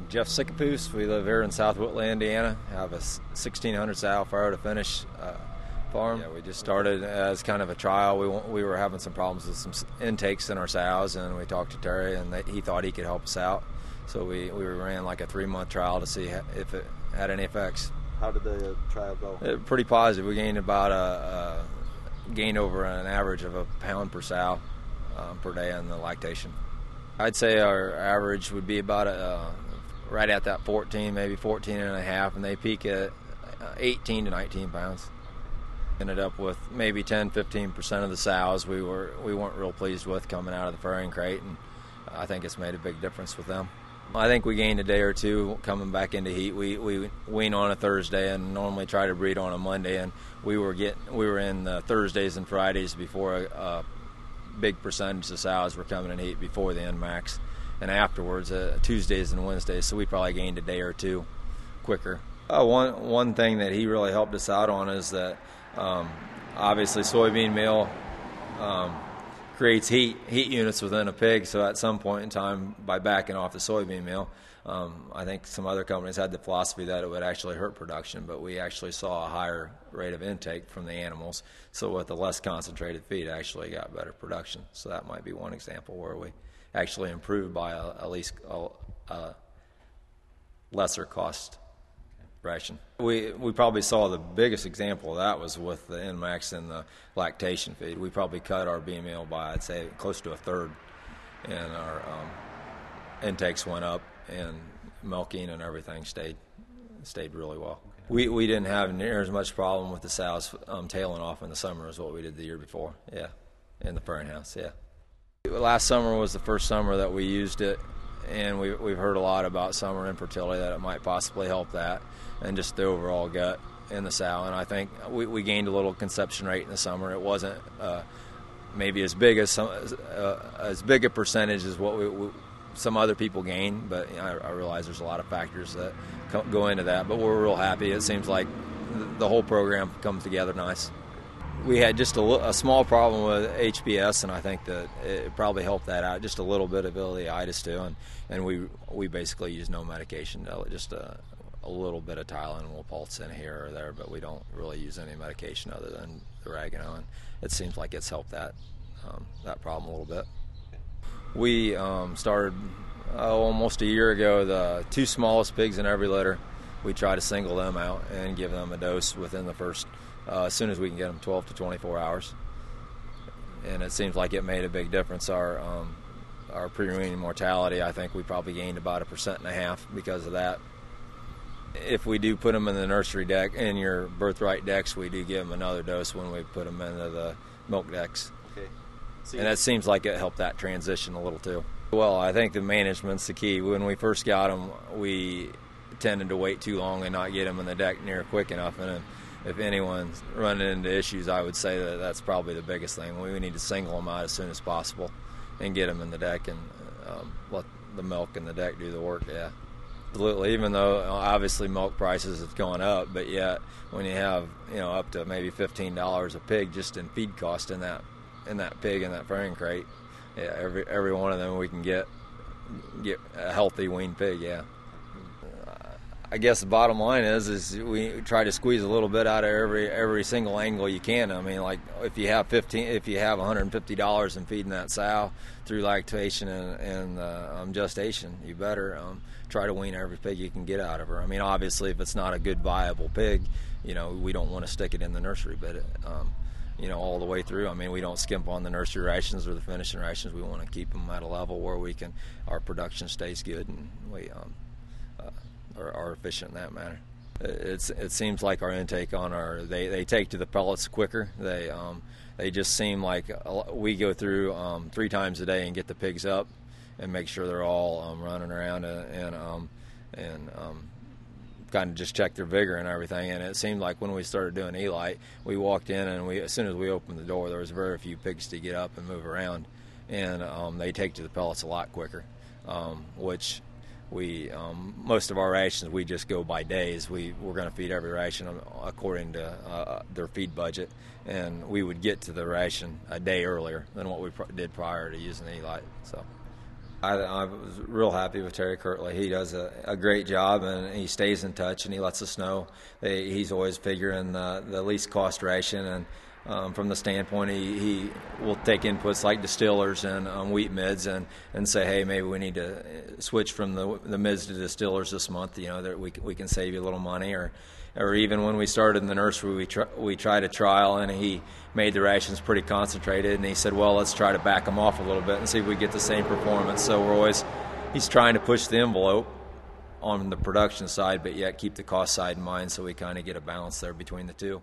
Jeff Sickafoose. We live here in South Whitley, Indiana. Have a 1,600 sow faro to finish farm. Yeah, we just started as kind of a trial. We were having some problems with some intakes in our sows, and we talked to Terry, and he thought he could help us out. So we ran like a 3-month trial to see if it had any effects. How did the trial go? Pretty positive. We gained about gained over an average of a pound per sow per day on the lactation. I'd say our average would be about right at that 14, maybe 14 and a half, and they peak at 18 to 19 pounds. Ended up with maybe 10-15% of the sows we weren't real pleased with coming out of the farrowing crate, and I think it's made a big difference with them. I think we gained a day or two coming back into heat. We wean on a Thursday and normally try to breed on a Monday, and we were in Thursdays and Fridays before a big percentage of sows were coming in heat before the EnMax, and afterwards Tuesdays and Wednesdays. So we probably gained a day or two quicker. One thing that he really helped us out on is that obviously soybean meal creates heat units within a pig. So at some point in time, by backing off the soybean meal, I think some other companies had the philosophy that it would actually hurt production, but we actually saw a higher rate of intake from the animals. So with the less concentrated feed, actually got better production. So that might be one example where we actually improved by at least a lesser cost ration. We probably saw the biggest example of that was with the EnMax and the lactation feed. We probably cut our bean meal by, I'd say, close to a third, and our intakes went up, and milking and everything stayed really well. We didn't have near as much problem with the sows tailing off in the summer as what we did the year before. Yeah, in the farrowing house. Yeah. Last summer was the first summer that we used it, and we've heard a lot about summer infertility, that it might possibly help that, and just the overall gut in the sow. And I think we gained a little conception rate in the summer. It wasn't maybe as big a percentage as what some other people gain, but I realize there's a lot of factors that go into that. But we're real happy. It seems like the whole program comes together nice. We had just a small problem with HPS, and I think that it probably helped that out, just a little bit of ileitis too, and we basically use no medication, just a little bit of Tylenol, we'll pulse in here or there, but we don't really use any medication other than the Regano, and it seems like it's helped that problem a little bit. We started almost a year ago. The 2 smallest pigs in every litter, we try to single them out and give them a dose within the first, as soon as we can get them, 12 to 24 hours. And it seems like it made a big difference. Our pre-weaning mortality, I think we probably gained about 1.5% because of that. If we do put them in the nursery deck, in your birthright decks, we do give them another dose when we put them into the milk decks. Okay. And it seems like it helped that transition a little too. Well, I think the management's the key. When we first got them, we tended to wait too long and not get them in the deck near quick enough. And if anyone's running into issues, I would say that that's probably the biggest thing. We need to single them out as soon as possible and get them in the deck, and let the milk in the deck do the work. Yeah. Absolutely. Even though obviously milk prices have gone up, but yet when you have up to maybe $15 a pig just in feed cost in that pig in that farrowing crate, yeah, every one of them we can get a healthy weaned pig. Yeah. I guess the bottom line is we try to squeeze a little bit out of every single angle you can. I mean, like if you have $150 in feeding that sow through lactation and gestation, you better try to wean every pig you can get out of her. I mean, obviously, if it's not a good viable pig, we don't want to stick it in the nursery, but all the way through. I mean, we don't skimp on the nursery rations or the finishing rations. We want to keep them at a level where our production stays good, and we are efficient in that manner. It seems like our intake on they take to the pellets quicker. They just seem like we go through 3 times a day and get the pigs up and make sure they're all running around and kind of just check their vigor and everything. And it seemed like when we started doing Eli, we walked in and as soon as we opened the door, there was very few pigs to get up and move around, and they take to the pellets a lot quicker, which we most of our rations we just go by days. We're going to feed every ration according to their feed budget, and we would get to the ration a day earlier than what we did prior to using Eli. So I was real happy with Terry Kirtley. He does a great job, and he stays in touch, and he lets us know. He's always figuring the least cost ration, and from the standpoint, he will take inputs like distillers and wheat mids and say, hey, maybe we need to switch from the mids to distillers this month, that we can save you a little money. Or even when we started in the nursery, we tried a trial, and he made the rations pretty concentrated, and he said, well, let's try to back them off a little bit and see if we get the same performance. So he's trying to push the envelope on the production side, but yet keep the cost side in mind, so we kind of get a balance there between the two.